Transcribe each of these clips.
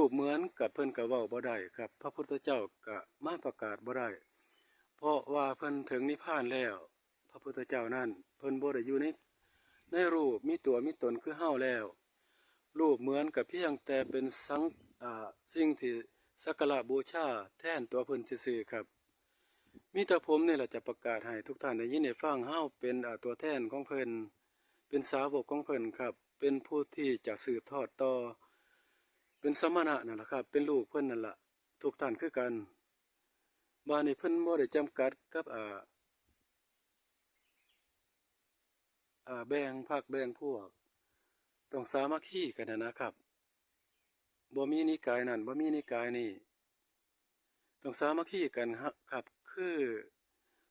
ปเหมือนกับเพิ่นก็เว้าบ่ได้ครับพระพุทธเจ้าก็มาประกาศบ่ได้เพราะว่าเพิ่นถึงนิพพานแล้วพระพุทธเจ้านั่นเพิ่นบ่ได้อยู่ในรูปมีตัวมีตนคือเฮาแล้วรูปเหมือนกับเพียงแต่เป็นสิ่งที่สักการะบูชาแทนตัวเพิ่นซื่อๆครับมีแต่ผมนี่แหละจะประกาศให้ทุกท่านได้ยินได้ฟังเฮาเป็นตัวแทนของเพิ่นเป็นสาวกของเพิ่นครับเป็นผู้ที่จะสืบทอดต่อเป็นสมณะนั่นแหละครับเป็นลูกเพิ่นนั่นแหละทุกท่านคือกันบ้านนี้เพิ่นบ่ได้จำกัดกับแบ่งพรรคแบ่งพวกต้องสามัคคีกันนะครับบ่มีนิกายนั่นบ่มีนิกายนี่ต้องสามัคคีกันครับคือ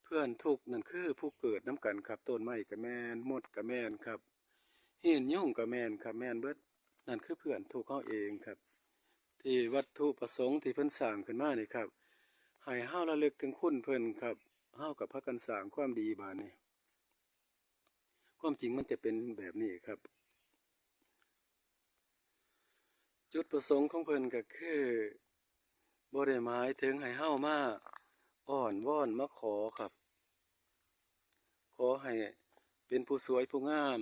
เพื่อนทุกนั่นคือผู้เกิดน้ำกันครับต้นไม้ก็แม่นมดก็แม่นครับหินยุ่งก็แม่นครับแม่นเบิดนั่นคือเพื่อนทุกเฮาเองครับที่วัตถุประสงค์ที่เพิ่นสร้างขึ้นมานี่ครับให้เฮาระลึกถึงคุณเพิ่นครับเฮากับพากันสร้างความดีบาดนี้ความจริงมันจะเป็นแบบนี้ครับจุดประสงค์ของเพิ่นก็คือบ่ได้หมายถึงให้เฮามาอ้อนวอนมาขอครับขอให้เป็นผู้สวยผู้งาม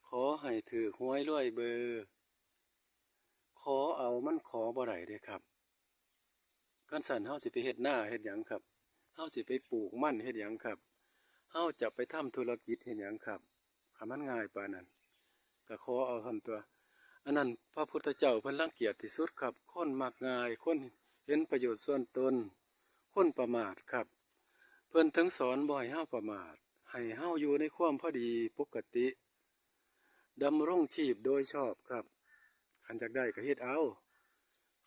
ขอให้ถือหวยรวยเบอร์ขอเอามันขอบ่ได้เด้ครับคันสั่นเฮาสิไปเฮ็ดนาเฮ็ดหยังครับเฮาสิไปปลูกมันเฮ็ดหยังครับเฮาจะไปทำธุรกิจเฮ็ดหยังครับมันง่ายปานนั้นก็ขอเอาทำตัวอันนั้นพระพุทธเจ้าเพิ่นรังเกียจที่สุดครับคนมักง่ายคนเห็นประโยชน์ส่วนตนคนประมาทครับเพิ่นถึงสอนบ่ให้เฮาประมาทให้เฮาอยู่ในความพอดีปกติดำรงชีพโดยชอบครับคันอยากได้ก็เฮ็ดเอา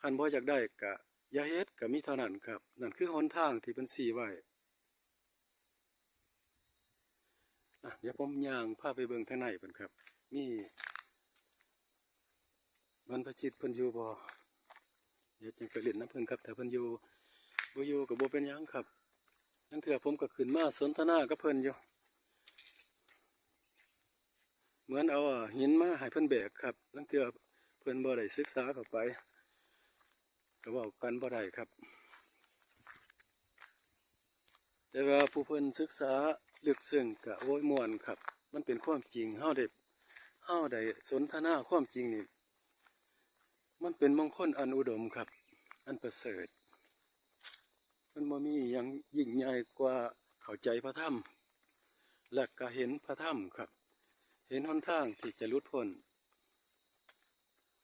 คันบ่อยากได้ก็อย่าเฮ็ดก็มีเท่านั้นครับนั่นคือหนทางที่เพิ่นชี้ไว้เดี๋ยวผมย่างพาไปเบิ่งทางในเพิ่นครับมีบรรพชิตเพิ่นอยู่บ่เดี๋ยวจังไปเล่นน้ำเพิ่นครับถ้าเพิ่นอยู่บ่อยู่ก็บ่เป็นหยังครับนั่นเถื่อผมก็ขึ้นมาสนทนากับเพิ่นอยู่เหมือนเอาหินมาให้เพิ่นแบกครับนั่นเถื่อเพิ่นบ่ได้ศึกษาเข้าไปก็เว้ากันบ่ได้ครับแต่ว่าผู้เพิ่นศึกษาลึกซึ้งก็โอ้ยม่วนครับมันเป็นความจริงเฮาได้สนทนาความจริงนี่มันเป็นมงคลอันอุดมครับอันประเสริฐมันบ่มีหยังยิ่งใหญ่กว่าเข้าใจพระธรรมและก็เห็นพระธรรมครับเห็นหนทางที่จะหลุดพ้น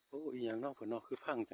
โอ้อีหยังเนาะเพิ่นเนาะคือพัง